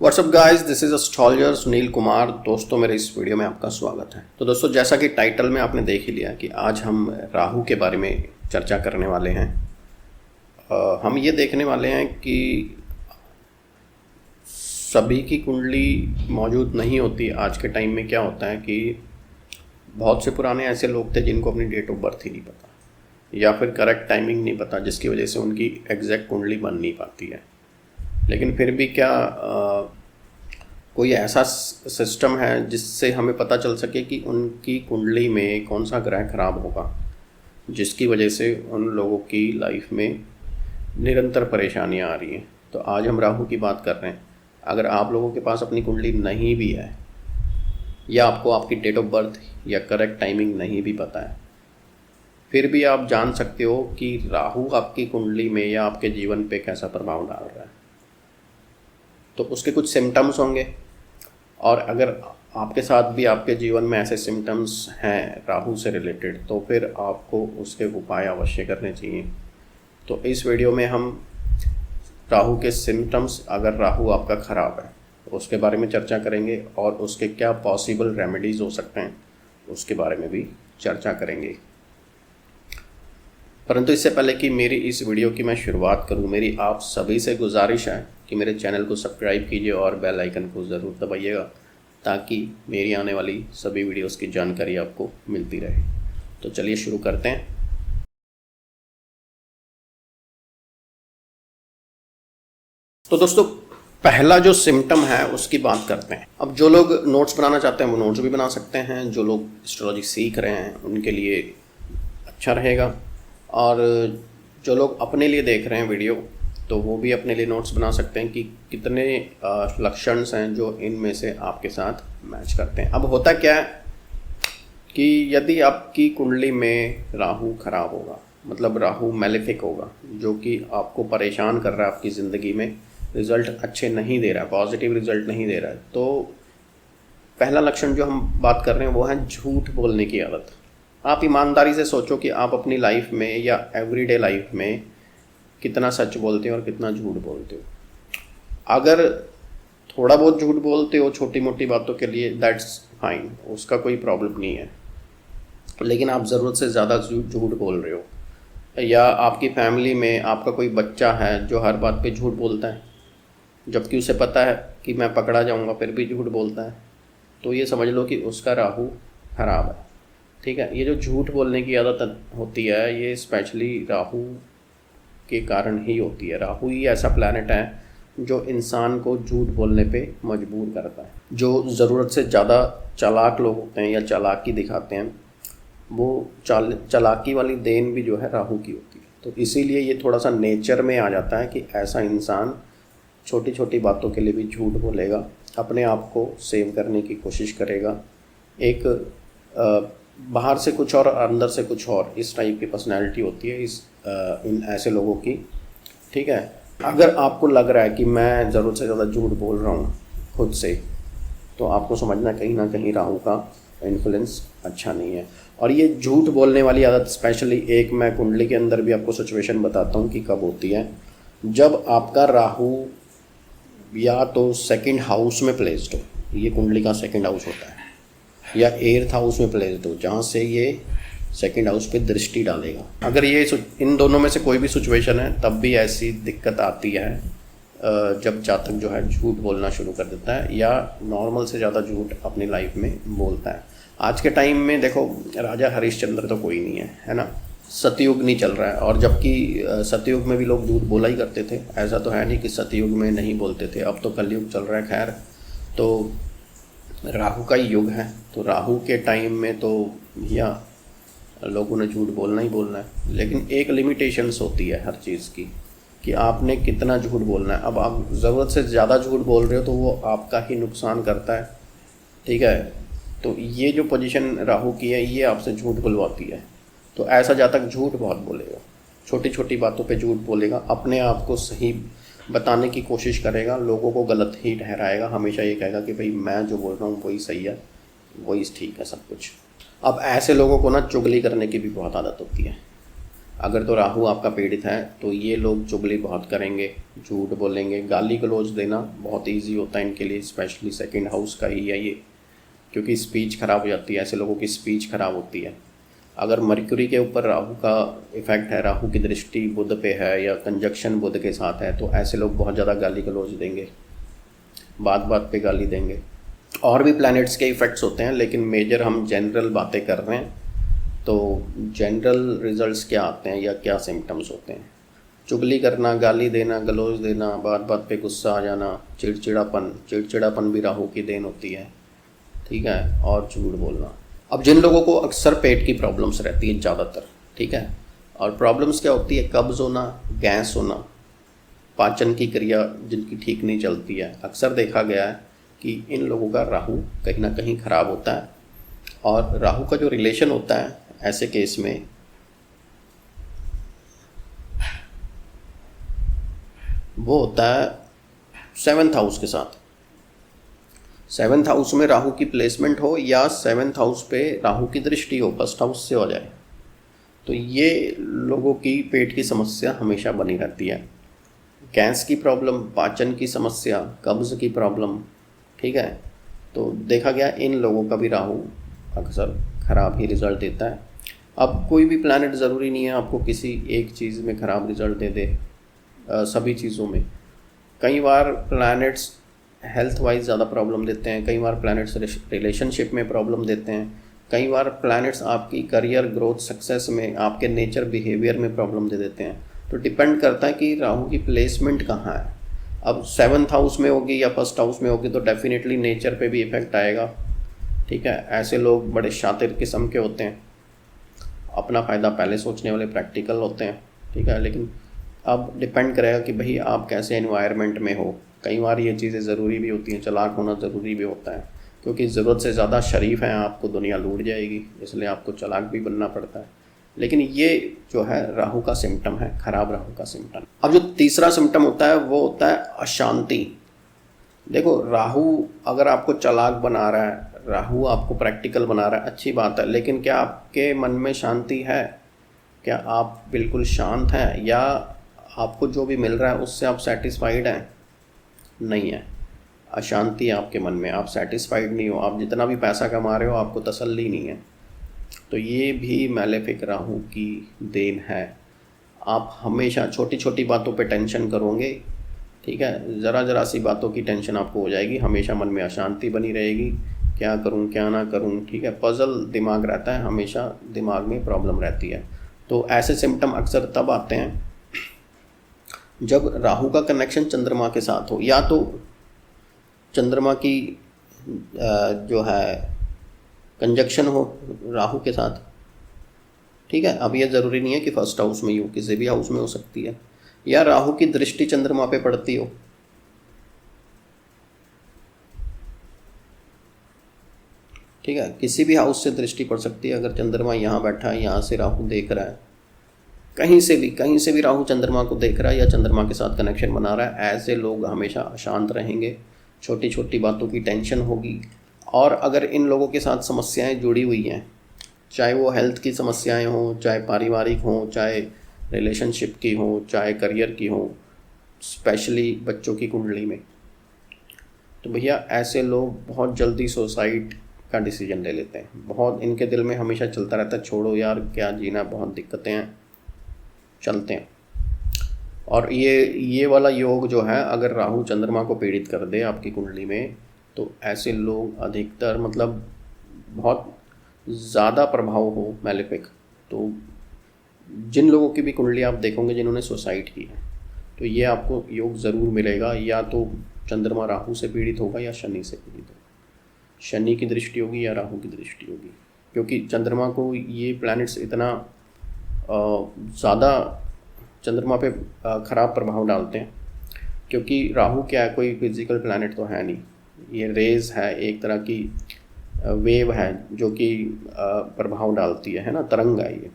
WhatsApp guys, this is astrologer Sunil Kumar. दोस्तों, मेरे इस वीडियो में आपका स्वागत है। तो दोस्तों, जैसा कि टाइटल में आपने देख ही लिया कि आज हम राहु के बारे में चर्चा करने वाले हैं। हम ये देखने वाले हैं कि सभी की कुंडली मौजूद नहीं होती। आज के टाइम में क्या होता है कि बहुत से पुराने ऐसे लोग थे जिनको अपनी डेट ऑफ बर्थ ही नहीं पता या फिर करेक्ट टाइमिंग नहीं पता, जिसकी वजह से उनकी एग्जैक्ट कुंडली बन नहीं पाती है। लेकिन फिर भी क्या कोई ऐसा सिस्टम है जिससे हमें पता चल सके कि उनकी कुंडली में कौन सा ग्रह खराब होगा, जिसकी वजह से उन लोगों की लाइफ में निरंतर परेशानियां आ रही हैं। तो आज हम राहु की बात कर रहे हैं। अगर आप लोगों के पास अपनी कुंडली नहीं भी है या आपको आपकी डेट ऑफ बर्थ या करेक्ट टाइमिंग नहीं भी पता है, फिर भी आप जान सकते हो कि राहु आपकी कुंडली में या आपके जीवन पे कैसा प्रभाव डाल रहा है। तो उसके कुछ सिम्टम्स होंगे, और अगर आपके साथ भी आपके जीवन में ऐसे सिम्टम्स हैं राहु से रिलेटेड, तो फिर आपको उसके उपाय अवश्य करने चाहिए। तो इस वीडियो में हम राहु के सिम्टम्स, अगर राहु आपका ख़राब है, उसके बारे में चर्चा करेंगे और उसके क्या पॉसिबल रेमेडीज़ हो सकते हैं उसके बारे में भी चर्चा करेंगे। परंतु इससे पहले कि मेरी इस वीडियो की मैं शुरुआत करूं, मेरी आप सभी से गुजारिश है कि मेरे चैनल को सब्सक्राइब कीजिए और बेल आइकन को ज़रूर दबाइएगा, ताकि मेरी आने वाली सभी वीडियोस की जानकारी आपको मिलती रहे। तो चलिए शुरू करते हैं। तो दोस्तों, पहला जो सिम्टम है उसकी बात करते हैं। अब जो लोग नोट्स बनाना चाहते हैं वो नोट्स भी बना सकते हैं। जो लोग एस्ट्रोलॉजी सीख रहे हैं उनके लिए अच्छा रहेगा, और जो लोग अपने लिए देख रहे हैं वीडियो, तो वो भी अपने लिए नोट्स बना सकते हैं कि कितने लक्षण हैं जो इनमें से आपके साथ मैच करते हैं। अब होता क्या है कि यदि आपकी कुंडली में राहु खराब होगा, मतलब राहु मैलेफिक होगा, जो कि आपको परेशान कर रहा है, आपकी ज़िंदगी में रिज़ल्ट अच्छे नहीं दे रहा है, पॉजिटिव रिज़ल्ट नहीं दे रहा है, तो पहला लक्षण जो हम बात कर रहे हैं वो है झूठ बोलने की आदत। आप ईमानदारी से सोचो कि आप अपनी लाइफ में या एवरीडे लाइफ में कितना सच बोलते हो और कितना झूठ बोलते हो। अगर थोड़ा बहुत झूठ बोलते हो छोटी मोटी बातों के लिए, दैट्स फाइन, उसका कोई प्रॉब्लम नहीं है। लेकिन आप ज़रूरत से ज़्यादा झूठ बोल रहे हो, या आपकी फैमिली में आपका कोई बच्चा है जो हर बात पे झूठ बोलता है, जबकि उसे पता है कि मैं पकड़ा जाऊंगा, फिर भी झूठ बोलता है, तो ये समझ लो कि उसका राहु खराब है। ठीक है। ये जो झूठ बोलने की आदत होती है, ये स्पेशली राहु के कारण ही होती है। राहु ही ऐसा प्लैनेट है जो इंसान को झूठ बोलने पे मजबूर करता है। जो ज़रूरत से ज़्यादा चालाक लोग होते हैं या चालाकी दिखाते हैं, वो चालाकी वाली देन भी जो है राहु की होती है। तो इसीलिए ये थोड़ा सा नेचर में आ जाता है कि ऐसा इंसान छोटी छोटी बातों के लिए भी झूठ बोलेगा, अपने आप को सेव करने की कोशिश करेगा। एक बाहर से कुछ और अंदर से कुछ और, इस टाइप की पर्सनैलिटी होती है इन ऐसे लोगों की। ठीक है। अगर आपको लग रहा है कि मैं ज़रूरत से ज़्यादा झूठ बोल रहा हूँ खुद से, तो आपको समझना कहीं ना कहीं राहु का इन्फ्लुएंस अच्छा नहीं है। और ये झूठ बोलने वाली आदत स्पेशली, एक मैं कुंडली के अंदर भी आपको सिचुएशन बताता हूँ कि कब होती है। जब आपका राहु या तो सेकंड हाउस में प्लेस्ड हो, ये कुंडली का सेकंड हाउस होता है, या 8th हाउस में प्लेस्ड हो, जहाँ से ये सेकंड हाउस पे दृष्टि डालेगा। अगर ये इन दोनों में से कोई भी सिचुएशन है, तब भी ऐसी दिक्कत आती है जब जातक जो है झूठ बोलना शुरू कर देता है या नॉर्मल से ज़्यादा झूठ अपनी लाइफ में बोलता है। आज के टाइम में देखो, राजा हरिश्चंद्र तो कोई नहीं है ना, सतयुग नहीं चल रहा है। और जबकि सतयुग में भी लोग झूठ बोला ही करते थे, ऐसा तो है नहीं कि सतयुग में नहीं बोलते थे। अब तो कलयुग चल रहा है। खैर, तो राहु का ही युग है, तो राहु के टाइम में तो भैया लोगों ने झूठ बोलना ही बोलना है। लेकिन एक लिमिटेशंस होती है हर चीज़ की, कि आपने कितना झूठ बोलना है। अब आप ज़रूरत से ज़्यादा झूठ बोल रहे हो तो वो आपका ही नुकसान करता है। ठीक है। तो ये जो पोजीशन राहु की है, ये आपसे झूठ बुलवाती है। तो ऐसा जातक झूठ बहुत बोलेगा, छोटी छोटी बातों पे झूठ बोलेगा, अपने आप को सही बताने की कोशिश करेगा, लोगों को गलत ही ठहराएगा। हमेशा ये कहेगा कि भाई मैं जो बोल रहा हूँ वही सही है, वही ठीक है सब कुछ। अब ऐसे लोगों को ना चुगली करने की भी बहुत आदत होती है। अगर तो राहु आपका पीड़ित है तो ये लोग चुगली बहुत करेंगे, झूठ बोलेंगे, गाली गलौज देना बहुत इजी होता है इनके लिए, स्पेशली सेकंड हाउस का ही है ये, क्योंकि स्पीच खराब हो जाती है, ऐसे लोगों की स्पीच खराब होती है। अगर मरक्यूरी के ऊपर राहु का इफेक्ट है, राहु की दृष्टि बुध पे है या कंजक्शन बुध के साथ है, तो ऐसे लोग बहुत ज़्यादा गाली गलौज देंगे, बात बात पे गाली देंगे। और भी प्लैनेट्स के इफ़ेक्ट्स होते हैं, लेकिन मेजर हम जनरल बातें कर रहे हैं। तो जनरल रिजल्ट्स क्या आते हैं या क्या सिम्टम्स होते हैं? चुगली करना, गाली देना, गलौज देना, बात बात पे गुस्सा आ जाना, चिड़चिड़ापन भी राहु की देन होती है, ठीक है, और झूठ बोलना। अब जिन लोगों को अक्सर पेट की प्रॉब्लम्स रहती है ज़्यादातर, ठीक है, और प्रॉब्लम्स क्या होती है? कब्ज़ होना, गैस होना, पाचन की क्रिया जिनकी ठीक नहीं चलती है, अक्सर देखा गया है कि इन लोगों का राहु कहीं ना कहीं ख़राब होता है। और राहु का जो रिलेशन होता है ऐसे केस में, वो होता है 7th हाउस के साथ। 7th हाउस में राहु की प्लेसमेंट हो या 7th हाउस पे राहु की दृष्टि हो, 1st हाउस से हो जाए, तो ये लोगों की पेट की समस्या हमेशा बनी रहती है। गैस की प्रॉब्लम, पाचन की समस्या, कब्ज़ की प्रॉब्लम, ठीक है, तो देखा गया इन लोगों का भी राहु अक्सर ख़राब ही रिज़ल्ट देता है। अब कोई भी प्लैनेट ज़रूरी नहीं है आपको किसी एक चीज़ में ख़राब रिज़ल्ट दे दे, सभी चीज़ों में। कई बार प्लैनेट्स हेल्थ वाइज ज़्यादा प्रॉब्लम देते हैं, कई बार प्लैनेट्स रिलेशनशिप में प्रॉब्लम देते हैं, कई बार प्लैनेट्स आपकी करियर ग्रोथ सक्सेस में, आपके नेचर बिहेवियर में प्रॉब्लम दे देते हैं। तो डिपेंड करता है कि राहु की प्लेसमेंट कहाँ है। अब 7th हाउस में होगी या 1st हाउस में होगी तो डेफिनेटली नेचर पे भी इफ़ेक्ट आएगा, ठीक है। ऐसे लोग बड़े शातिर किस्म के होते हैं, अपना फ़ायदा पहले सोचने वाले, प्रैक्टिकल होते हैं, ठीक है। लेकिन अब डिपेंड करेगा कि भाई आप कैसे एनवायरनमेंट में हो। कई बार ये चीज़ें ज़रूरी भी होती हैं, चालाक होना ज़रूरी भी होता है, क्योंकि ज़रूरत से ज़्यादा शरीफ हैं आपको दुनिया लूट जाएगी, इसलिए आपको चालाक भी बनना पड़ता है। लेकिन ये जो है राहु का सिम्टम है, खराब राहु का सिम्टम। अब जो तीसरा सिम्टम होता है वो होता है अशांति। देखो, राहु अगर आपको चालाक बना रहा है, राहु आपको प्रैक्टिकल बना रहा है, अच्छी बात है, लेकिन क्या आपके मन में शांति है? क्या आप बिल्कुल शांत हैं, या आपको जो भी मिल रहा है उससे आप सेटिस्फाइड हैं? नहीं है, अशांति है आपके मन में, आप सेटिस्फाइड नहीं हो, आप जितना भी पैसा कमा रहे हो आपको तसल्ली नहीं है। तो ये भी मैलेफिक राहु की देन है। आप हमेशा छोटी छोटी बातों पे टेंशन करोगे, ठीक है, ज़रा सी बातों की टेंशन आपको हो जाएगी, हमेशा मन में अशांति बनी रहेगी, क्या करूं क्या ना करूं, ठीक है, पजल दिमाग रहता है, हमेशा दिमाग में प्रॉब्लम रहती है। तो ऐसे सिम्टम अक्सर तब आते हैं जब राहु का कनेक्शन चंद्रमा के साथ हो, या तो चंद्रमा की जो है कंजक्शन हो राहु के साथ, ठीक है। अब ये ज़रूरी नहीं है कि 1st हाउस में ही हो, किसी भी हाउस में हो सकती है, या राहु की दृष्टि चंद्रमा पे पड़ती हो, ठीक है, किसी भी हाउस से दृष्टि पड़ सकती है। अगर चंद्रमा यहाँ बैठा है, यहाँ से राहु देख रहा है, कहीं से भी राहु चंद्रमा को देख रहा है या चंद्रमा के साथ कनेक्शन बना रहा है, ऐसे लोग हमेशा अशांत रहेंगे, छोटी छोटी बातों की टेंशन होगी। और अगर इन लोगों के साथ समस्याएं जुड़ी हुई हैं, चाहे वो हेल्थ की समस्याएं हों, चाहे पारिवारिक हों, चाहे रिलेशनशिप की हों, चाहे करियर की हों, स्पेशली बच्चों की कुंडली में, तो भैया ऐसे लोग बहुत जल्दी सुसाइड का डिसीजन ले लेते हैं। बहुत इनके दिल में हमेशा चलता रहता है, छोड़ो यार क्या जीना, बहुत दिक्कतें हैं, चलते हैं। और ये वाला योग जो है, अगर राहु चंद्रमा को पीड़ित कर दे आपकी कुंडली में, तो ऐसे लोग अधिकतर, मतलब बहुत ज़्यादा प्रभाव हो मैलेफिक, तो जिन लोगों की भी कुंडली आप देखोगे जिन्होंने सुसाइड की है, तो ये आपको योग ज़रूर मिलेगा। या तो चंद्रमा राहु से पीड़ित होगा या शनि से पीड़ित होगा, शनि की दृष्टि होगी या राहु की दृष्टि होगी, क्योंकि चंद्रमा को ये प्लैनेट्स इतना ज़्यादा चंद्रमा पे ख़राब प्रभाव डालते हैं, क्योंकि राहु क्या है, कोई फिजिकल प्लैनेट तो है नहीं, ये रेज़ है, एक तरह की वेव है जो कि प्रभाव डालती है ना, तरंग है ये,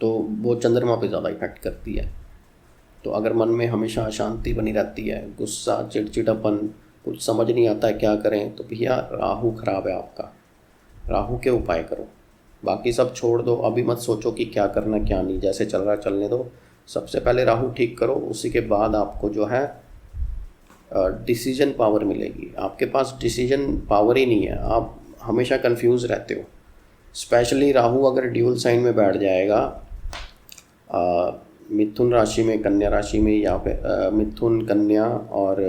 तो वो चंद्रमा पे ज़्यादा इफेक्ट करती है। तो अगर मन में हमेशा अशांति बनी रहती है, गुस्सा, चिड़चिड़ापन, कुछ समझ नहीं आता है क्या करें, तो भैया राहु खराब है आपका, राहु के उपाय करो। बाकी सब छोड़ दो, अभी मत सोचो कि क्या करना क्या नहीं, जैसे चल रहा है चलने दो। सबसे पहले राहु ठीक करो, उसी के बाद आपको जो है डिसीजन पावर मिलेगी। आपके पास डिसीजन पावर ही नहीं है, आप हमेशा कंफ्यूज रहते हो। स्पेशली राहु अगर ड्यूल साइन में बैठ जाएगा, मिथुन राशि में, कन्या राशि में, या फिर मिथुन, कन्या और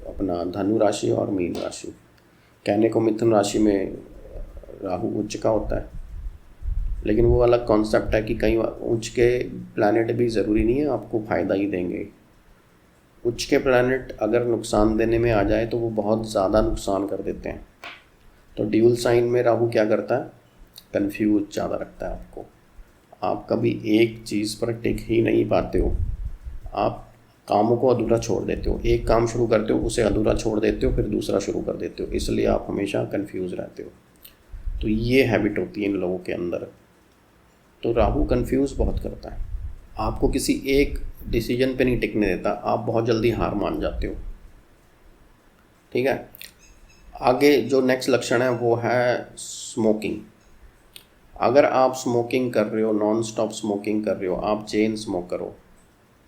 अपना धनु राशि और मीन राशि। कहने को मिथुन राशि में राहु उच्च का होता है, लेकिन वो अलग कॉन्सेप्ट है कि कई उच्च के प्लैनेट भी ज़रूरी नहीं है आपको फ़ायदा ही देंगे। उच्च के प्लैनेट अगर नुकसान देने में आ जाए तो वो बहुत ज़्यादा नुकसान कर देते हैं। तो ड्यूल साइन में राहु क्या करता है, कंफ्यूज ज़्यादा रखता है आपको। आप कभी एक चीज़ पर टिक ही नहीं पाते हो, आप कामों को अधूरा छोड़ देते हो। एक काम शुरू करते हो, उसे अधूरा छोड़ देते हो, फिर दूसरा शुरू कर देते हो, इसलिए आप हमेशा कंफ्यूज रहते हो। तो ये हैबिट होती है इन लोगों के अंदर। तो राहु कंफ्यूज बहुत करता है, आपको किसी एक डिसीजन पे नहीं टिकने देता, आप बहुत जल्दी हार मान जाते हो। ठीक है, आगे जो नेक्स्ट लक्षण है वो है स्मोकिंग। अगर आप स्मोकिंग कर रहे हो, नॉन स्टॉप स्मोकिंग कर रहे हो, आप चेन स्मोकर हो,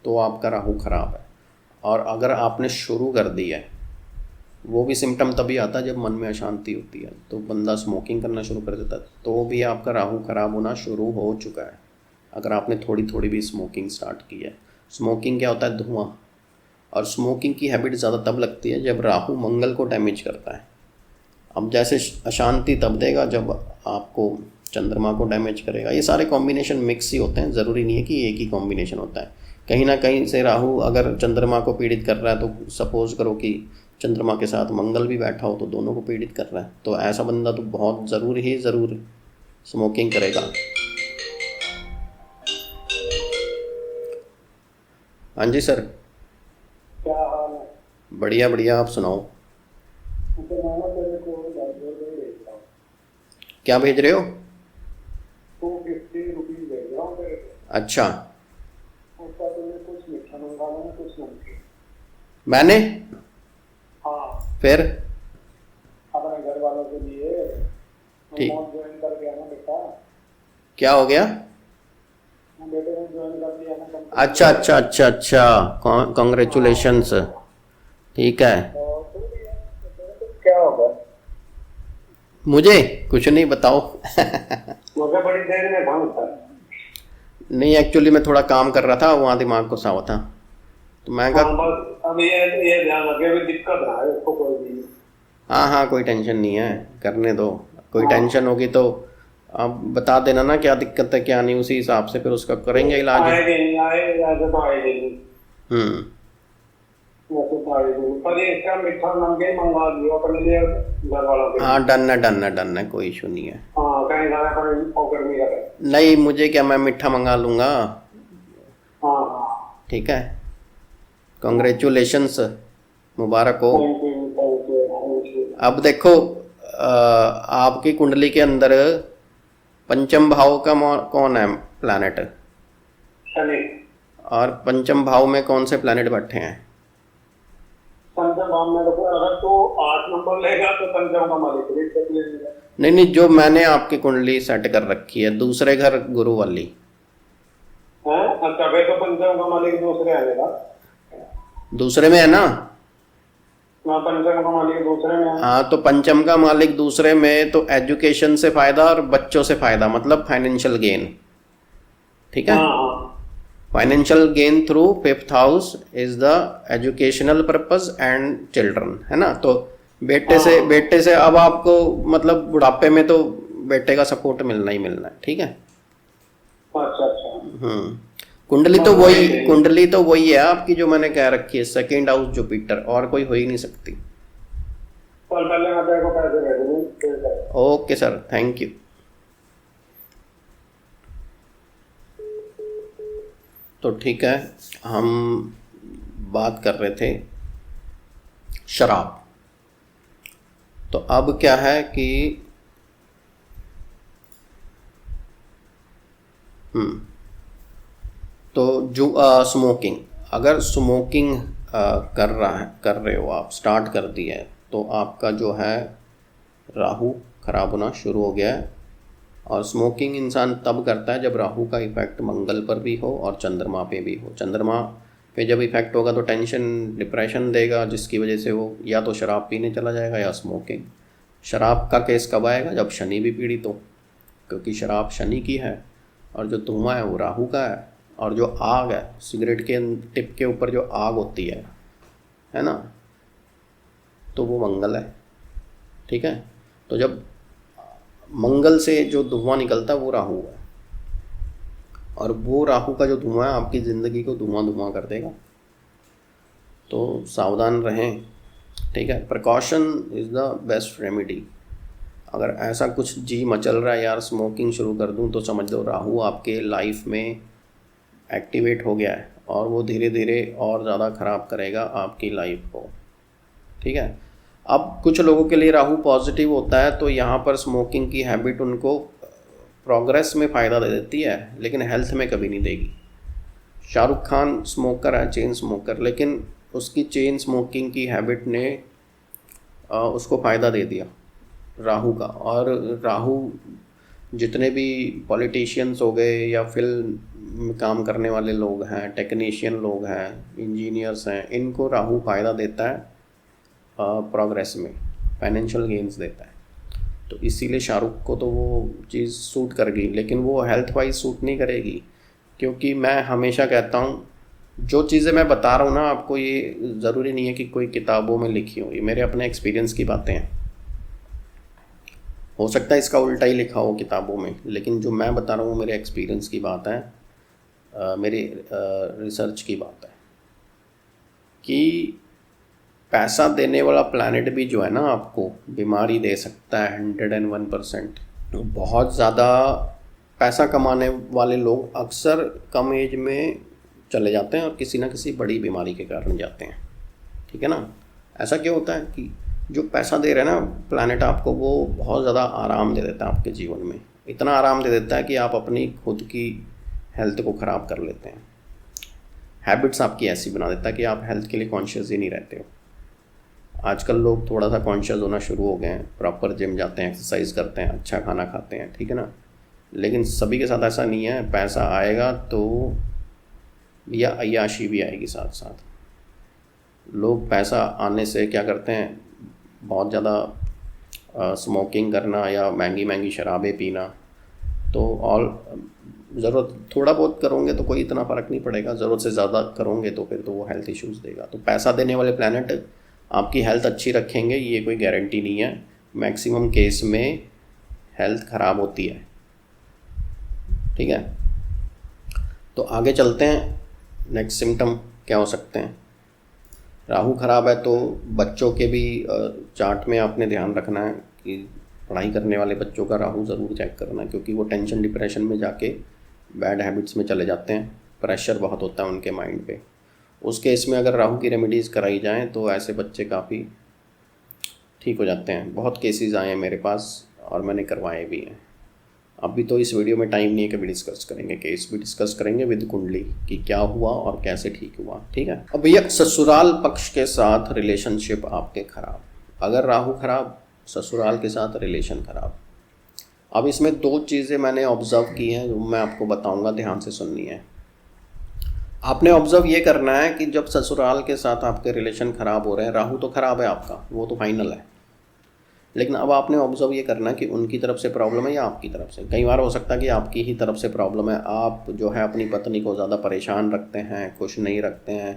तो आपका राहु खराब है। और अगर आपने शुरू कर दिया है, वो भी सिम्टम तभी आता है जब मन में अशांति होती है, तो बंदा स्मोकिंग करना शुरू कर देता है, तो भी आपका राहु खराब होना शुरू हो चुका है। अगर आपने थोड़ी थोड़ी भी स्मोकिंग स्टार्ट की है। स्मोकिंग क्या होता है, धुआं। और स्मोकिंग की हैबिट ज़्यादा तब लगती है जब राहु मंगल को डैमेज करता है। अब जैसे अशांति तब देगा जब आपको चंद्रमा को डैमेज करेगा। ये सारे कॉम्बिनेशन मिक्स ही होते हैं, ज़रूरी नहीं है कि एक ही कॉम्बिनेशन होता है। कहीं ना कहीं से राहु अगर चंद्रमा को पीड़ित कर रहा है, तो सपोज करो कि चंद्रमा के साथ मंगल भी बैठा हो, तो दोनों को पीड़ित कर रहा है, तो ऐसा बंदा तो बहुत ज़रूर स्मोकिंग करेगा। हाँ जी सर। क्या हाल है? बढ़िया बढ़िया, आप सुनाओ। तो मैंने तेरे को भेज रहा हूँ, क्या भेज रहे हो? 250 रुपीज़ भेज रहा हूँ तेरे को। अच्छा, उसका तुमने कुछ मीठा मंगाना है, कुछ नमकीन। मैंने? हाँ, फिर? अपने घर वालों के लिए। ठीक। ज्वाइन कर गया ना बेटा। क्या हो गया? बेटे ने ज्वाइन कर लिया ना कंपनी। अच्छा अच्छा अच्छा अच्छा, कॉन्ग्रेचुलेशंस। ठीक है। तो तू भी है, तो तेरे को क्या होगा? मुझे कुछ नहीं, बताओ। मुझे बड़ी देर में ढंग था। नहीं, एक्चुअली मैं थोड़ा काम कर रहा था, वहाँ दिमाग को सावा था, तो मैं हाँ, कहा बस अब ये ध्यान रखे, अभी दिक्कत ना है उसको कोई भी। हाँ हाँ, कोई टेंशन नहीं है, करने दो। कोई हाँ। टेंशन होगी तो आप बता देना ना क्या दिक्कत है क्या नहीं, उसी हिसाब से फिर उसका करेंगे इलाज। आएगी नहीं आए, ऐसे तो आएगी नहीं, हम्म। वैसे तो आएगी नहीं। पर ये इसका मीठा नमकीन मंगवा लियो अपने लिए, घर वालों के लिए। हाँ, डन है, कोई इशू नहीं है। हाँ, कहीं जाना पर पॉकेट में रखे। नहीं, मुझे क्या, मैं मीठा मंगा लूँगा। हाँ हाँ, ठीक है, कॉन्ग्रेचुलेशंस, मुबारक हो। Thank you thank you thank you. अब देखो, आपकी कुंडली के अंदर पंचम भाव का कौन है प्लैनेट, शनि। और पंचम भाव में कौन से प्लैनेट बैठे हैं? पंचम भाव में देखो, अगर तू 8 नंबर लेगा तो पंचम का मालिक भी देख लेगा। नहीं, जो मैंने आपकी कुंडली सेट कर रखी है, दूसरे घर गुरु वाली। हैं? अच्छा, फिर तो पंचम का मालिक दूसरे आएगा। दूसरे में है ना? हाँ, पंचम का मालिक दूसरे में है। हाँ, तो पंचम का मालिक दूसरे में, तो एजुकेशन से फायदा और बच्चों से फायदा, मतलब फाइनेंशियल गेन। ठीक है, हाँ हाँ financial gain through fifth house is the educational purpose and children, है ना। तो बेटे से अब आपको मतलब बुढ़ापे में तो बेटे का सपोर्ट मिलना ही मिलना है। ठीक है। अच्छा अच्छा। कुंडली तो वही है आपकी जो मैंने कह रखी है, सेकंड हाउस जुपिटर, और कोई हो ही नहीं सकती। कल पहले मैं तेरे को पैसे भेज दूँ। Okay sir, thank you. तो ठीक है, हम बात कर रहे थे शराब। तो अब क्या है कि तो जो स्मोकिंग, अगर स्मोकिंग कर रहे हो आप, स्टार्ट कर दिया है, तो आपका जो है राहु खराब होना शुरू हो गया है। और स्मोकिंग इंसान तब करता है जब राहु का इफेक्ट मंगल पर भी हो और चंद्रमा पे भी हो। चंद्रमा पे जब इफेक्ट होगा तो टेंशन डिप्रेशन देगा, जिसकी वजह से वो या तो शराब पीने चला जाएगा या स्मोकिंग। शराब का केस कब आएगा? जब शनि भी पीड़ित हो, क्योंकि शराब शनि की है और जो धुआं है वो राहु का है, और जो आग है सिगरेट के टिप के ऊपर जो आग होती है ना, तो वो मंगल है। ठीक है, तो जब मंगल से जो धुआं निकलता है वो राहु है, और वो राहु का जो धुआं है आपकी ज़िंदगी को धुआं धुआं कर देगा। तो सावधान रहें। ठीक है, precaution is the best remedy. अगर ऐसा कुछ जी मचल रहा है यार स्मोकिंग शुरू कर दूं, तो समझ लो राहु आपके लाइफ में एक्टिवेट हो गया है और वो धीरे धीरे और ज़्यादा ख़राब करेगा आपकी लाइफ को। ठीक है, अब कुछ लोगों के लिए राहु पॉजिटिव होता है, तो यहाँ पर स्मोकिंग की हैबिट उनको प्रोग्रेस में फ़ायदा दे देती है, लेकिन हेल्थ में कभी नहीं देगी। शाहरुख खान स्मोकर है, चेन स्मोकर, लेकिन उसकी चेन स्मोकिंग की हैबिट ने उसको फ़ायदा दे दिया राहु का। और राहु जितने भी पॉलिटिशियंस हो गए या फिल्म में काम करने वाले लोग हैं, टेक्नीशियन लोग हैं, इंजीनियर्स हैं, इनको राहु फ़ायदा देता है प्रोग्रेस में, फाइनेंशियल गेन्स देता है। तो इसीलिए शाहरुख को तो वो चीज़ सूट कर गई, लेकिन वो हेल्थ वाइज सूट नहीं करेगी। क्योंकि मैं हमेशा कहता हूँ जो चीज़ें मैं बता रहा हूँ ना आपको, ये ज़रूरी नहीं है कि कोई किताबों में लिखी हो, ये मेरे अपने एक्सपीरियंस की बातें हैं। हो सकता है इसका उल्टा ही लिखा हो किताबों में, लेकिन जो मैं बता रहा हूँ मेरे एक्सपीरियंस की बात है, मेरी रिसर्च की बात है। कि पैसा देने वाला प्लैनेट भी जो है ना आपको बीमारी दे सकता है 101%। तो बहुत ज़्यादा पैसा कमाने वाले लोग अक्सर कम एज में चले जाते हैं और किसी ना किसी बड़ी बीमारी के कारण जाते हैं। ठीक है ना, ऐसा क्यों होता है कि जो पैसा दे रहे हैं ना प्लैनेट आपको, वो बहुत ज़्यादा आराम दे देता है आपके जीवन में। इतना आराम दे देता है कि आप अपनी खुद की हेल्थ को ख़राब कर लेते हैं। हैबिट्स आपकी ऐसी बना देता है कि आप हेल्थ के लिए कॉन्शियस ही नहीं रहते हो। आजकल लोग थोड़ा सा कॉन्शियस होना शुरू हो गए हैं, प्रॉपर जिम जाते हैं, एक्सरसाइज करते हैं, अच्छा खाना खाते हैं। ठीक है ना, लेकिन सभी के साथ ऐसा नहीं है। पैसा आएगा तो या अय्याशी भी आएगी साथ साथ। लोग पैसा आने से क्या करते हैं, बहुत ज़्यादा स्मोकिंग करना या महंगी महंगी शराबें पीना। तो ऑल ज़रूरत थोड़ा बहुत करोगे तो कोई इतना फ़र्क नहीं पड़ेगा, ज़रूरत से ज़्यादा करोगे तो फिर तो वो हेल्थ इश्यूज़ देगा। तो पैसा देने वाले प्लैनेट आपकी हेल्थ अच्छी रखेंगे ये कोई गारंटी नहीं है। मैक्सिमम केस में हेल्थ ख़राब होती है। ठीक है, तो आगे चलते हैं। नेक्स्ट सिम्टम क्या हो सकते हैं? राहु ख़राब है तो बच्चों के भी चार्ट में आपने ध्यान रखना है कि पढ़ाई करने वाले बच्चों का राहु ज़रूर चेक करना है, क्योंकि वो टेंशन डिप्रेशन में जाके बैड हैबिट्स में चले जाते हैं। प्रेशर बहुत होता है उनके माइंड पे। उस केस में अगर राहु की रेमेडीज़ कराई जाएं तो ऐसे बच्चे काफ़ी ठीक हो जाते हैं। बहुत केसेस आए हैं मेरे पास और मैंने करवाए भी हैं। अभी तो इस वीडियो में टाइम नहीं है, कभी डिस्कस करेंगे, केस भी डिस्कस करेंगे विद कुंडली कि क्या हुआ और कैसे ठीक हुआ। ठीक है, अब भैया ससुराल पक्ष के साथ रिलेशनशिप आपके खराब, अगर राहु खराब, ससुराल के साथ रिलेशन खराब। अब इसमें दो चीज़ें मैंने ऑब्ज़र्व की हैं जो मैं आपको बताऊंगा, ध्यान से सुननी है। आपने ऑब्ज़र्व ये करना है कि जब ससुराल के साथ आपके रिलेशन ख़राब हो रहे हैं, राहु तो ख़राब है आपका, वो तो फाइनल है, लेकिन अब आपने ऑब्ज़र्व ये करना है कि उनकी तरफ से प्रॉब्लम है या आपकी तरफ से। कई बार हो सकता है कि आपकी ही तरफ से प्रॉब्लम है। आप जो है अपनी पत्नी को ज़्यादा परेशान रखते हैं, खुश नहीं रखते हैं,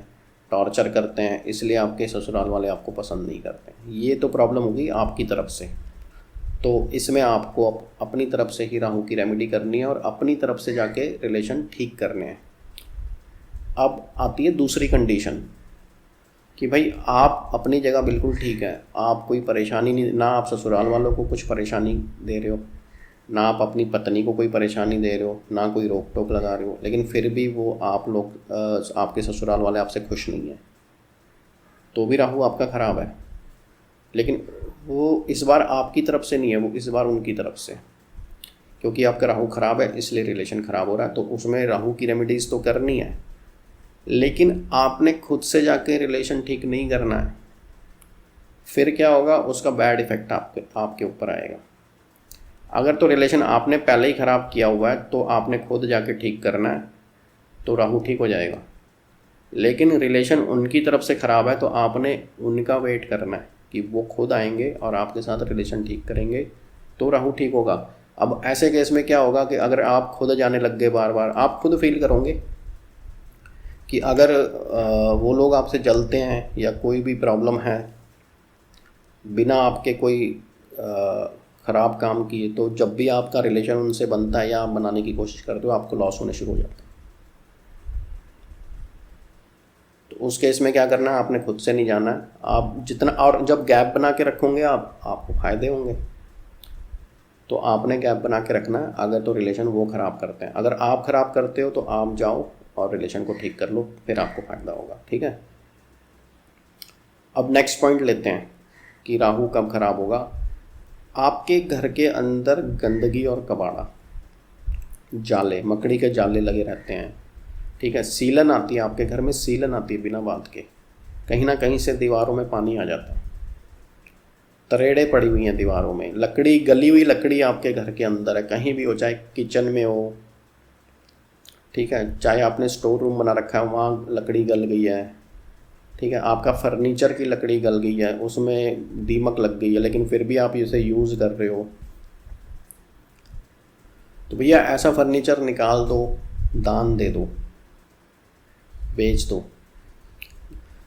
टॉर्चर करते हैं, इसलिए आपके ससुराल वाले आपको पसंद नहीं करते। ये तो प्रॉब्लम होगी आपकी तरफ से। तो इसमें आपको अपनी तरफ से ही राहु की रेमेडी करनी है और अपनी तरफ से जाके रिलेशन ठीक करने हैं। अब आती है दूसरी कंडीशन कि भाई आप अपनी जगह बिल्कुल ठीक है, आप कोई परेशानी नहीं, ना आप ससुराल वालों को कुछ परेशानी दे रहे हो, ना आप अपनी पत्नी को कोई परेशानी दे रहे हो, ना कोई रोक टोक लगा रहे हो, लेकिन फिर भी वो आप लोग आपके ससुराल वाले आपसे खुश नहीं हैं, तो भी राहु आपका ख़राब है। लेकिन वो इस बार आपकी तरफ से नहीं है, वो इस बार उनकी तरफ से, क्योंकि आपका राहु ख़राब है इसलिए रिलेशन ख़राब हो रहा है। तो उसमें राहु की रेमेडीज़ तो करनी है, लेकिन आपने खुद से जाके रिलेशन ठीक नहीं करना है। फिर क्या होगा, उसका बैड इफ़ेक्ट आपके ऊपर आएगा। अगर तो रिलेशन आपने पहले ही ख़राब किया हुआ है तो आपने खुद जाके ठीक करना है, तो राहु ठीक हो जाएगा। लेकिन रिलेशन उनकी तरफ से ख़राब है तो आपने उनका वेट करना है कि वो खुद आएंगे और आपके साथ रिलेशन ठीक करेंगे, तो राहु ठीक होगा। अब ऐसे केस में क्या होगा कि अगर आप खुद जाने लग गए बार बार, आप खुद फील करोगे कि अगर वो लोग आपसे जलते हैं या कोई भी प्रॉब्लम है बिना आपके कोई ख़राब काम किए, तो जब भी आपका रिलेशन उनसे बनता है या आप बनाने की कोशिश करते हो आपको लॉस होने शुरू हो जाता है। तो उस केस में क्या करना है, आपने खुद से नहीं जाना है। आप जितना, और जब गैप बना के रखोगे आपको फ़ायदे होंगे, तो आपने गैप बना के रखना है। अगर तो रिलेशन वो ख़राब करते हैं, अगर आप ख़राब करते हो तो आप जाओ और रिलेशन को ठीक कर लो, फिर आपको फ़ायदा होगा। ठीक है, अब नेक्स्ट पॉइंट लेते हैं कि राहु कब ख़राब होगा। आपके घर के अंदर गंदगी और कबाड़ा, जाले, मकड़ी के जाले लगे रहते हैं। ठीक है, सीलन आती है आपके घर में, सीलन आती है बिना बात के, कहीं ना कहीं से दीवारों में पानी आ जाता है, तरेड़े पड़ी हुई हैं दीवारों में, लकड़ी, गली हुई लकड़ी आपके घर के अंदर है, कहीं भी हो, चाहे किचन में हो, ठीक है, चाहे आपने स्टोर रूम बना रखा है वहाँ लकड़ी गल गई है, ठीक है, आपका फर्नीचर की लकड़ी गल गई है, उसमें दीमक लग गई है, लेकिन फिर भी आप इसे यूज़ कर रहे हो, तो भैया ऐसा फर्नीचर निकाल दो, दान दे दो, बेच दो।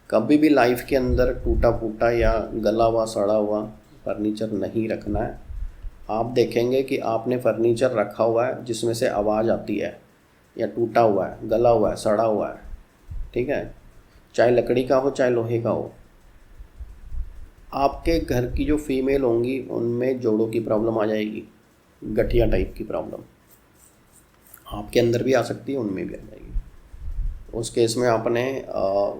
कभी भी लाइफ के अंदर टूटा फूटा या गला हुआ सड़ा हुआ फर्नीचर नहीं रखना है। आप देखेंगे कि आपने फर्नीचर रखा हुआ है जिसमें से आवाज़ आती है, या टूटा हुआ है, गला हुआ है, सड़ा हुआ है, ठीक है, चाहे लकड़ी का हो चाहे लोहे का हो, आपके घर की जो फीमेल होंगी उनमें जोड़ों की प्रॉब्लम आ जाएगी, गठिया टाइप की प्रॉब्लम आपके अंदर भी आ सकती है, उनमें भी आ जाएगी। उस केस में आपने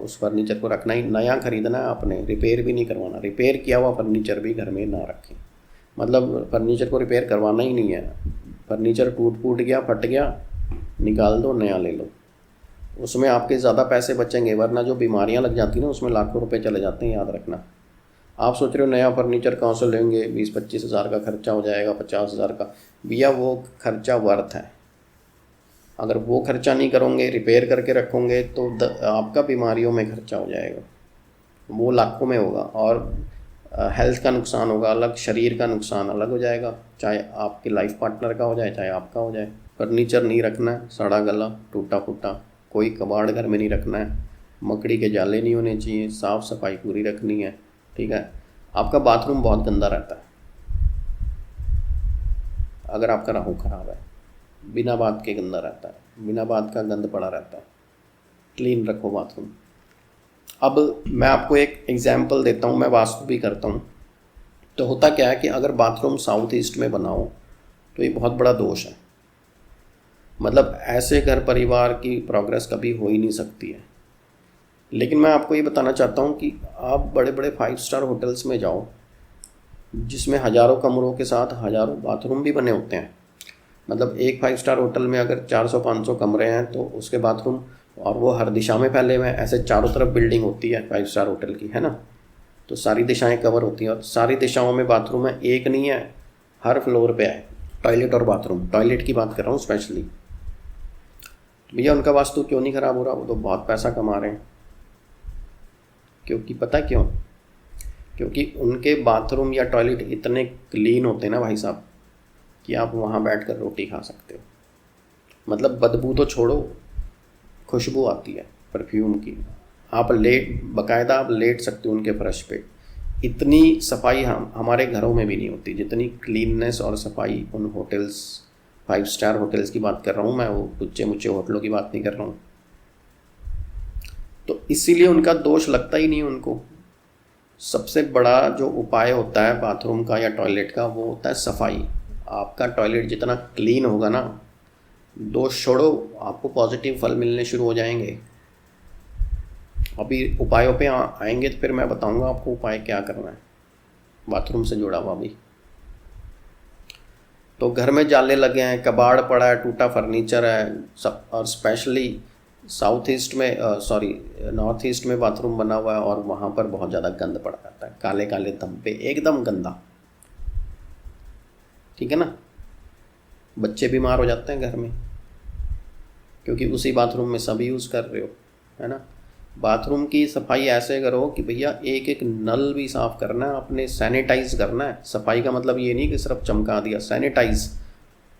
उस फर्नीचर को रखना ही, नया ख़रीदना है आपने, रिपेयर भी नहीं करवाना। रिपेयर किया हुआ फर्नीचर भी घर में ना रखें, मतलब फर्नीचर को रिपेयर करवाना ही नहीं है। फर्नीचर टूट गया, फट गया, निकाल दो, नया ले लो, उसमें आपके ज़्यादा पैसे बचेंगे, वरना जो बीमारियां लग जाती हैं ना उसमें लाखों रुपए चले जाते हैं, याद रखना। आप सोच रहे हो नया फर्नीचर कहाँ से लेंगे, 20-25 हज़ार का खर्चा हो जाएगा, 50 हज़ार का, भैया वो खर्चा वर्थ है। अगर वो खर्चा नहीं करोगे, रिपेयर करके रखोगे, तो आपका बीमारियों में खर्चा हो जाएगा, वो लाखों में होगा, और हेल्थ का नुकसान होगा अलग, शरीर का नुकसान अलग हो जाएगा, चाहे आपके लाइफ पार्टनर का हो जाए चाहे आपका हो जाए। फर्नीचर नहीं रखना है सड़ा गला टूटा फूटा, कोई कबाड़ घर में नहीं रखना है, मकड़ी के जाले नहीं होने चाहिए, साफ़ सफाई पूरी रखनी है। ठीक है, आपका बाथरूम बहुत गंदा रहता है अगर आपका राहु खराब है, बिना बात के गंदा रहता है, बिना बात का गंद पड़ा रहता है, क्लीन रखो बाथरूम। अब मैं आपको एक एग्जांपल देता हूँ, मैं वास्तु भी करता हूँ। तो होता क्या है कि अगर बाथरूम साउथ ईस्ट में बनाओ तो ये बहुत बड़ा दोष है, मतलब ऐसे घर परिवार की प्रोग्रेस कभी हो ही नहीं सकती है। लेकिन मैं आपको ये बताना चाहता हूँ कि आप बड़े बड़े 5 स्टार होटल्स में जाओ जिसमें हज़ारों कमरों के साथ हज़ारों बाथरूम भी बने होते हैं, मतलब एक 5 स्टार होटल में अगर 400-500 कमरे हैं तो उसके बाथरूम, और वो हर दिशा में फैले हुए हैं, ऐसे चारों तरफ बिल्डिंग होती है 5 स्टार होटल की, है ना, तो सारी दिशाएं कवर होती हैं, और सारी दिशाओं में बाथरूम है, एक नहीं है, हर फ्लोर पे है टॉयलेट और बाथरूम। टॉयलेट की बात कर रहा हूँ स्पेशली। भैया उनका वास्तु क्यों नहीं ख़राब हो रहा, वो तो बहुत पैसा कमा रहे हैं। क्योंकि पता क्यों, क्योंकि उनके बाथरूम या टॉयलेट इतने क्लीन होते हैं ना भाई साहब कि आप वहाँ बैठकर रोटी खा सकते हो, मतलब बदबू तो छोड़ो, खुशबू आती है परफ्यूम की, आप बाकायदा आप लेट सकते हो उनके फर्श पे। इतनी सफाई हमारे घरों में भी नहीं होती जितनी क्लीननेस और सफाई उन होटल्स, 5 स्टार होटल्स की बात कर रहा हूँ मैं, वो ऊँचे ऊँचे होटलों की बात नहीं कर रहा हूँ। तो इसीलिए उनका दोष लगता ही नहीं उनको। सबसे बड़ा जो उपाय होता है बाथरूम का या टॉयलेट का वो होता है सफाई। आपका टॉयलेट जितना क्लीन होगा ना, दोष छोड़ो, आपको पॉजिटिव फल मिलने शुरू हो जाएंगे। अभी उपायों पे आएंगे तो फिर मैं बताऊंगा आपको उपाय क्या करना है बाथरूम से जुड़ा हुआ भी। तो घर में जाले लगे हैं, कबाड़ पड़ा है, टूटा फर्नीचर है, सब, और स्पेशली साउथ ईस्ट में नॉर्थ ईस्ट में बाथरूम बना हुआ है और वहाँ पर बहुत ज़्यादा गंद पड़ा रहता है, काले काले धब्बे, एकदम गंदा, ठीक है ना। बच्चे बीमार हो जाते हैं घर में, क्योंकि उसी बाथरूम में सब यूज़ कर रहे हो, है ना। बाथरूम की सफाई ऐसे करो कि भैया एक एक नल भी साफ़ करना है, अपने सैनिटाइज करना है। सफाई का मतलब ये नहीं कि सिर्फ चमका दिया, सैनिटाइज।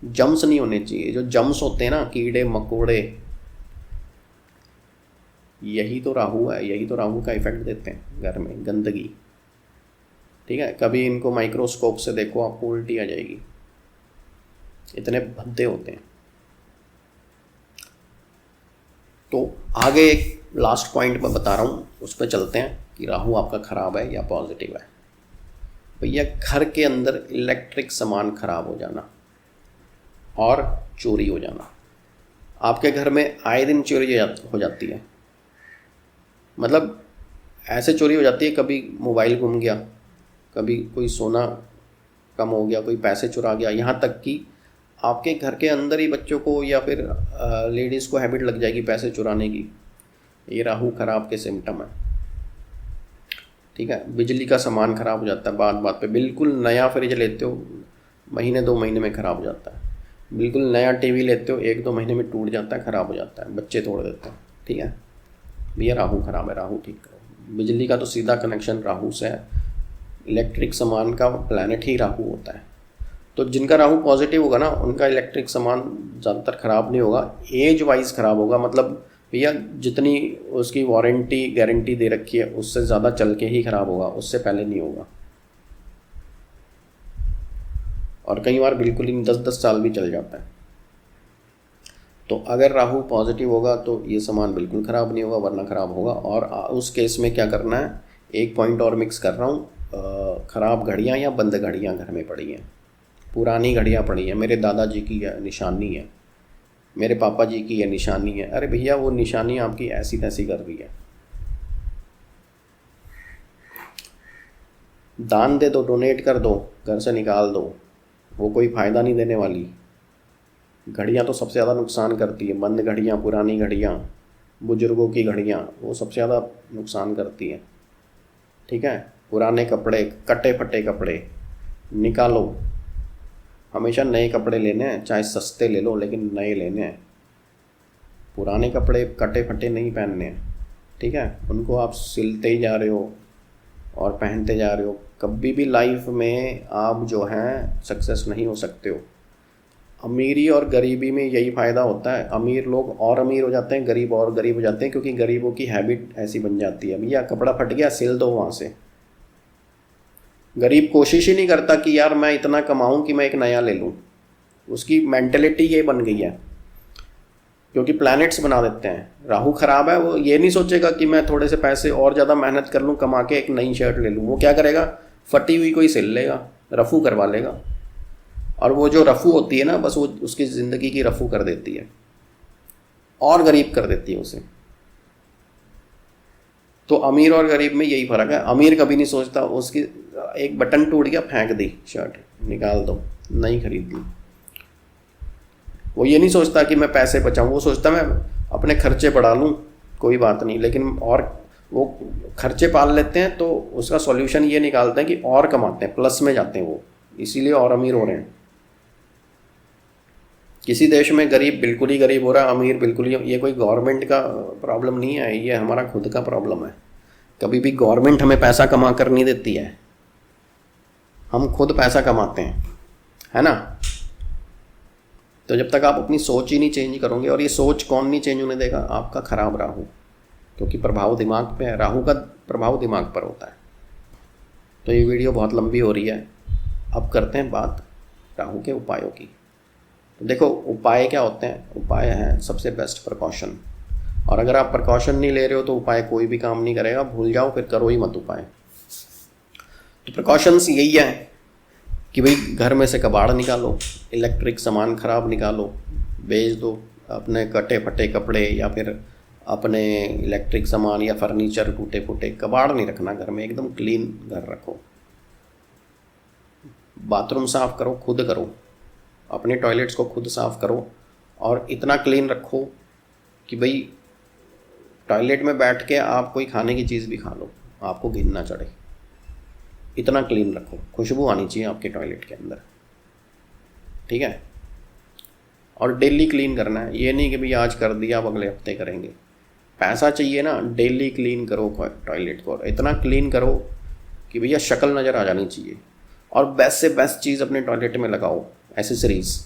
जम्स नहीं होने चाहिए। जो जम्स होते हैं ना, कीड़े मकोड़े, यही तो राहु है, यही तो राहु का इफेक्ट देते हैं घर में, गंदगी। ठीक है, कभी इनको माइक्रोस्कोप से देखो, आपको उल्टी आ जाएगी, इतने भद्दे होते हैं। तो आगे एक लास्ट पॉइंट मैं बता रहा हूँ, उस पर चलते हैं कि राहु आपका ख़राब है या पॉजिटिव है। भैया घर के अंदर इलेक्ट्रिक सामान खराब हो जाना और चोरी हो जाना। आपके घर में आए दिन चोरी हो जाती है, मतलब ऐसे चोरी हो जाती है, कभी मोबाइल गुम गया, कभी कोई सोना कम हो गया, कोई पैसे चुरा गया, यहाँ तक कि आपके घर के अंदर ही बच्चों को या फिर लेडीज़ को हैबिट लग जाएगी पैसे चुराने की। ये राहु खराब के सिम्टम है। ठीक है, बिजली का सामान खराब हो जाता है बात बात पे। बिल्कुल नया फ्रिज लेते हो, महीने 2 महीने में ख़राब हो जाता है। बिल्कुल नया टीवी लेते हो, 1-2 महीने में टूट जाता है, ख़राब हो जाता है, बच्चे तोड़ देते हैं। ठीक है भैया, राहु खराब है, राहु ठीक करो। बिजली का तो सीधा कनेक्शन राहु से है, इलेक्ट्रिक सामान का प्लैनेट ही राहु होता है। तो जिनका राहु पॉजिटिव होगा ना, उनका इलेक्ट्रिक सामान ज़्यादातर ख़राब नहीं होगा, एज वाइज ख़राब होगा। मतलब भैया जितनी उसकी वारंटी गारंटी दे रखी है, उससे ज़्यादा चल के ही ख़राब होगा, उससे पहले नहीं होगा। और कई बार बिल्कुल ही 10-10 साल भी चल जाता है। तो अगर राहु पॉजिटिव होगा तो ये सामान बिल्कुल ख़राब नहीं होगा, वरना ख़राब होगा। और उस केस में क्या करना है, एक पॉइंट और मिक्स कर रहा हूँ, ख़राब घड़ियाँ या बंद घड़ियाँ घर में पड़ी हैं, पुरानी घड़ियाँ पड़ी हैं, मेरे दादाजी की निशानी है, मेरे पापा जी की ये निशानी है। अरे भैया, वो निशानी आपकी ऐसी तैसी कर रही है, दान दे दो, डोनेट कर दो, घर से निकाल दो, वो कोई फ़ायदा नहीं देने वाली। घड़ियाँ तो सबसे ज़्यादा नुकसान करती है, बंद घड़ियाँ, पुरानी घड़ियाँ, बुजुर्गों की घड़ियाँ, वो सबसे ज़्यादा नुकसान करती है। ठीक है, पुराने कपड़े, कटे फटे कपड़े निकालो। हमेशा नए कपड़े लेने हैं, चाहे सस्ते ले लो, लेकिन नए लेने हैं। पुराने कपड़े कटे फटे नहीं पहनने हैं। ठीक है, उनको आप सिलते ही जा रहे हो और पहनते जा रहे हो। कभी भी लाइफ में आप जो हैं सक्सेस नहीं हो सकते हो। अमीरी और गरीबी में यही फ़ायदा होता है, अमीर लोग और अमीर हो जाते हैं, गरीब और गरीब हो जाते हैं, क्योंकि गरीबों की हैबिट ऐसी बन जाती है, भैया कपड़ा फट गया सिल दो वहाँ से। गरीब कोशिश ही नहीं करता कि यार मैं इतना कमाऊं कि मैं एक नया ले लूं, उसकी मेंटेलिटी ये बन गई है, क्योंकि प्लैनेट्स बना देते हैं। राहु खराब है, वो ये नहीं सोचेगा कि मैं थोड़े से पैसे और ज़्यादा मेहनत कर लूं, कमा के एक नई शर्ट ले लूं। वो क्या करेगा, फटी हुई कोई सिल लेगा, रफू करवा लेगा। और वो जो रफू होती है ना, बस वो उसकी ज़िंदगी की रफू कर देती है और गरीब कर देती है उसे। तो अमीर और गरीब में यही फ़र्क है। अमीर कभी नहीं सोचता, उसकी एक बटन टूट गया, फेंक दी शर्ट, निकाल दो, नहीं खरीद ली। वो ये नहीं सोचता कि मैं पैसे बचाऊं, वो सोचता मैं अपने खर्चे बढ़ा लूं, कोई बात नहीं। लेकिन और वो खर्चे पाल लेते हैं, तो उसका सॉल्यूशन ये निकालते हैं कि और कमाते हैं, प्लस में जाते हैं वो, इसीलिए और अमीर हो रहे हैं। किसी देश में गरीब बिल्कुल ही गरीब हो रहा है, अमीर बिल्कुल ही, ये कोई गवर्नमेंट का प्रॉब्लम नहीं है, ये हमारा खुद का प्रॉब्लम है। कभी भी गवर्नमेंट हमें पैसा कमा कर नहीं देती है, हम खुद पैसा कमाते हैं, है ना। तो जब तक आप अपनी सोच ही नहीं चेंज करोगे, और ये सोच कौन नहीं चेंज होने देगा, आपका खराब राहु, क्योंकि प्रभाव दिमाग पे है, राहु का प्रभाव दिमाग पर होता है। तो ये वीडियो बहुत लंबी हो रही है, अब करते हैं बात राहु के उपायों की। तो देखो उपाय क्या होते हैं, उपाय है सबसे बेस्ट प्रिकॉशन। और अगर आप प्रिकॉशन नहीं ले रहे हो तो उपाय कोई भी काम नहीं करेगा, भूल जाओ, फिर करो ही मत उपाय। तो प्रिकॉशंस यही है कि भाई घर में से कबाड़ निकालो, इलेक्ट्रिक सामान ख़राब निकालो, बेच दो, अपने कटे फटे कपड़े या फिर अपने इलेक्ट्रिक सामान या फर्नीचर टूटे फूटे, कबाड़ नहीं रखना घर में, एकदम क्लीन घर रखो। बाथरूम साफ़ करो, खुद करो, अपने टॉयलेट्स को खुद साफ़ करो, और इतना क्लीन रखो कि भाई टॉयलेट में बैठ के आप कोई खाने की चीज़ भी खा लो, आपको घिन ना चढ़े। इतना क्लीन रखो, खुशबू आनी चाहिए आपके टॉयलेट के अंदर। ठीक है, और डेली क्लीन करना है। ये नहीं कि भाई आज कर दिया अब अगले हफ्ते करेंगे। पैसा चाहिए ना, डेली क्लीन करो टॉयलेट को, इतना क्लीन करो कि भैया शक्ल नज़र आ जानी चाहिए। और बेस्ट से बेस्ट चीज़ अपने टॉयलेट में लगाओ, एसेसरीज़।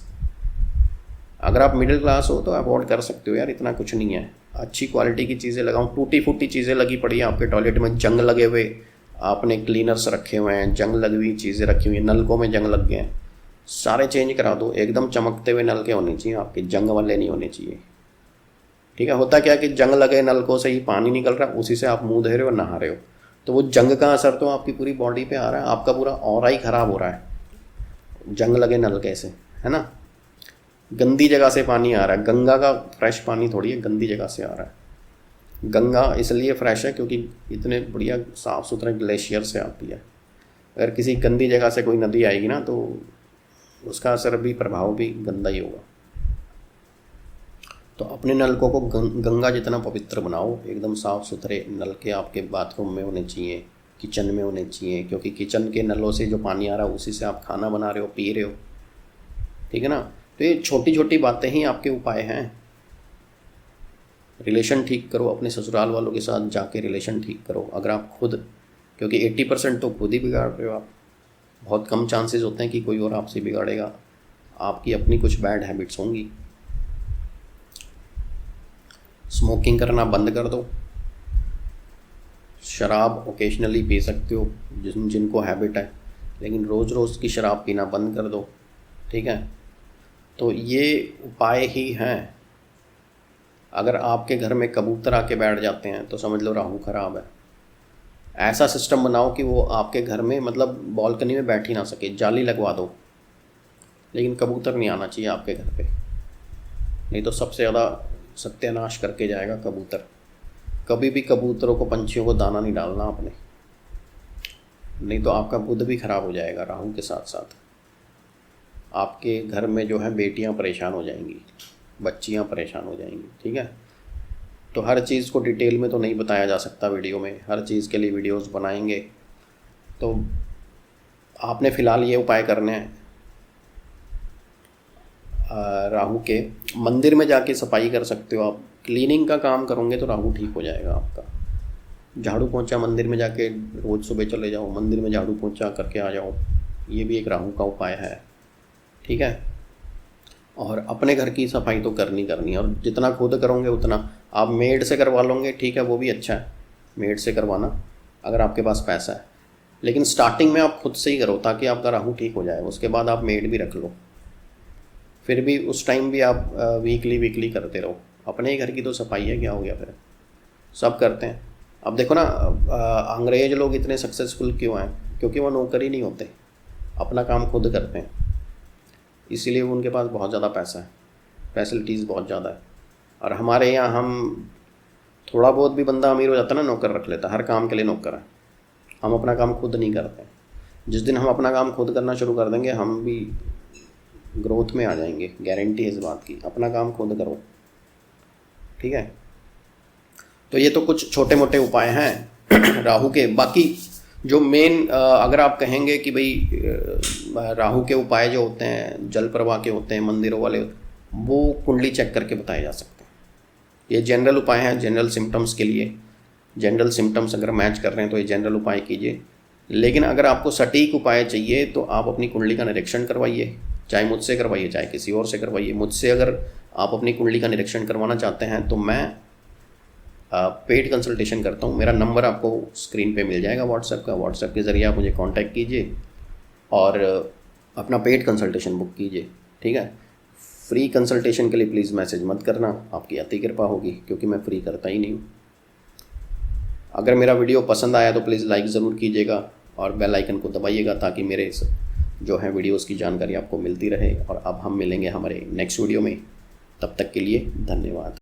अगर आप मिडिल क्लास हो तो अफोर्ड कर सकते हो यार, इतना कुछ नहीं है। अच्छी क्वालिटी की चीज़ें लगाओ। टूटी फूटी चीज़ें लगी पड़ी है आपके टॉयलेट में, जंग लगे हुए, आपने क्लीनर्स रखे हुए हैं, जंग लगी हुई चीज़ें रखी हुई हैं, नलकों में जंग लग गए हैं, सारे चेंज करा दो। एकदम चमकते हुए नल के होने चाहिए आपके, जंग वाले नहीं होने चाहिए। ठीक है, होता क्या कि जंग लगे नलकों से ही पानी निकल रहा है, उसी से आप मुंह धो रहे हो, नहा रहे हो, तो वो जंग का असर तो आपकी पूरी बॉडी पे आ रहा है, आपका पूरा ऑरा ही खराब हो रहा है जंग लगे नलके से, है ना। गंदी जगह से पानी आ रहा है, गंगा का फ्रेश पानी थोड़ी है, गंदी जगह से आ रहा है। गंगा इसलिए फ्रेश है क्योंकि इतने बढ़िया साफ़ सुथरे ग्लेशियर से आती है। अगर किसी गंदी जगह से कोई नदी आएगी ना तो उसका असर भी, प्रभाव भी गंदा ही होगा। तो अपने नलकों को गंगा जितना पवित्र बनाओ। एकदम साफ़ सुथरे नलके आपके बाथरूम में होने चाहिए, किचन में होने चाहिए, क्योंकि किचन के नलों से जो पानी आ रहा है उसी से आप खाना बना रहे हो, पी रहे हो। ठीक है ना। तो ये छोटी छोटी बातें ही आपके उपाय हैं। रिलेशन ठीक करो, अपने ससुराल वालों के साथ जाके रिलेशन ठीक करो। अगर आप खुद, क्योंकि 80% तो खुद ही बिगाड़ रहे हो आप, बहुत कम चांसेस होते हैं कि कोई और आपसे बिगाड़ेगा। आपकी अपनी कुछ बैड हैबिट्स होंगी। स्मोकिंग करना बंद कर दो। शराब ओकेजनली पी सकते हो जिनको हैबिट है, लेकिन रोज़ रोज़ की शराब पीना बंद कर दो। ठीक है, तो ये उपाय ही हैं। अगर आपके घर में कबूतर आके बैठ जाते हैं तो समझ लो राहु खराब है। ऐसा सिस्टम बनाओ कि वो आपके घर में, मतलब बालकनी में बैठ ही ना सके, जाली लगवा दो, लेकिन कबूतर नहीं आना चाहिए आपके घर पे, नहीं तो सबसे ज़्यादा सत्यानाश करके जाएगा कबूतर। कभी भी कबूतरों को, पंछियों को दाना नहीं डालना आपने, नहीं तो आपका बुध भी खराब हो जाएगा राहु के साथ साथ। आपके घर में जो है बेटियां परेशान हो जाएंगी, बच्चियां परेशान हो जाएंगी। ठीक है, तो हर चीज़ को डिटेल में तो नहीं बताया जा सकता वीडियो में, हर चीज़ के लिए वीडियोस बनाएंगे। तो आपने फ़िलहाल ये उपाय करने हैं। राहु के मंदिर में जाके सफाई कर सकते हो आप, क्लीनिंग का काम करोगे तो राहु ठीक हो जाएगा आपका। झाड़ू पोंछा मंदिर में जाके रोज़ सुबह चले जाओ, मंदिर में झाड़ू पोंछा करके आ जाओ, ये भी एक राहु का उपाय है। ठीक है, और अपने घर की सफाई तो करनी है, और जितना खुद करोगे उतना। आप मेड से करवा लोगे, ठीक है, वो भी अच्छा है मेड से करवाना अगर आपके पास पैसा है, लेकिन स्टार्टिंग में आप खुद से ही करो ताकि आपका राहु ठीक हो जाए। उसके बाद आप मेड भी रख लो, फिर भी उस टाइम भी आप वीकली करते रहो। अपने ही घर की तो सफाई है, क्या हो गया फिर, सब करते हैं। अब देखो ना, अंग्रेज लोग इतने सक्सेसफुल क्यों हैं? क्योंकि वो नौकरी नहीं होते, अपना काम खुद करते हैं, इसीलिए उनके पास बहुत ज़्यादा पैसा है, फैसिलिटीज़ बहुत ज़्यादा है। और हमारे यहाँ हम थोड़ा बहुत भी बंदा अमीर हो जाता है ना, नौकर रख लेता, हर काम के लिए नौकर है। हम अपना काम खुद नहीं करते। जिस दिन हम अपना काम खुद करना शुरू कर देंगे, हम भी ग्रोथ में आ जाएंगे, गारंटी है इस बात की। अपना काम खुद करो, ठीक है। तो ये तो कुछ छोटे मोटे उपाय हैं राहु के। बाकी जो मेन, अगर आप कहेंगे कि भाई राहु के उपाय जो होते हैं जल प्रवाह के होते हैं मंदिरों वाले, वो कुंडली चेक करके बताए जा सकते हैं। ये जनरल उपाय हैं, जनरल सिम्टम्स के लिए। जनरल सिम्टम्स अगर मैच कर रहे हैं तो ये जनरल उपाय कीजिए। लेकिन अगर आपको सटीक उपाय चाहिए तो आप अपनी कुंडली का निरीक्षण करवाइए, चाहे मुझसे करवाइए चाहे किसी और से करवाइए। मुझसे अगर आप अपनी कुंडली का निरीक्षण करवाना चाहते हैं तो मैं पेड कंसल्टेशन करता हूँ। मेरा नंबर आपको स्क्रीन पे मिल जाएगा व्हाट्सएप का। व्हाट्सएप के ज़रिए आप मुझे कांटेक्ट कीजिए और अपना पेड कंसल्टेशन बुक कीजिए, ठीक है। फ्री कंसल्टेशन के लिए प्लीज़ मैसेज मत करना, आपकी अति कृपा होगी, क्योंकि मैं फ्री करता ही नहीं हूँ। अगर मेरा वीडियो पसंद आया तो प्लीज़ लाइक ज़रूर कीजिएगा और बेल आइकन को दबाइएगा ताकि मेरे जो है वीडियोस की जानकारी आपको मिलती रहे। और अब हम मिलेंगे हमारे नेक्स्ट वीडियो में, तब तक के लिए धन्यवाद।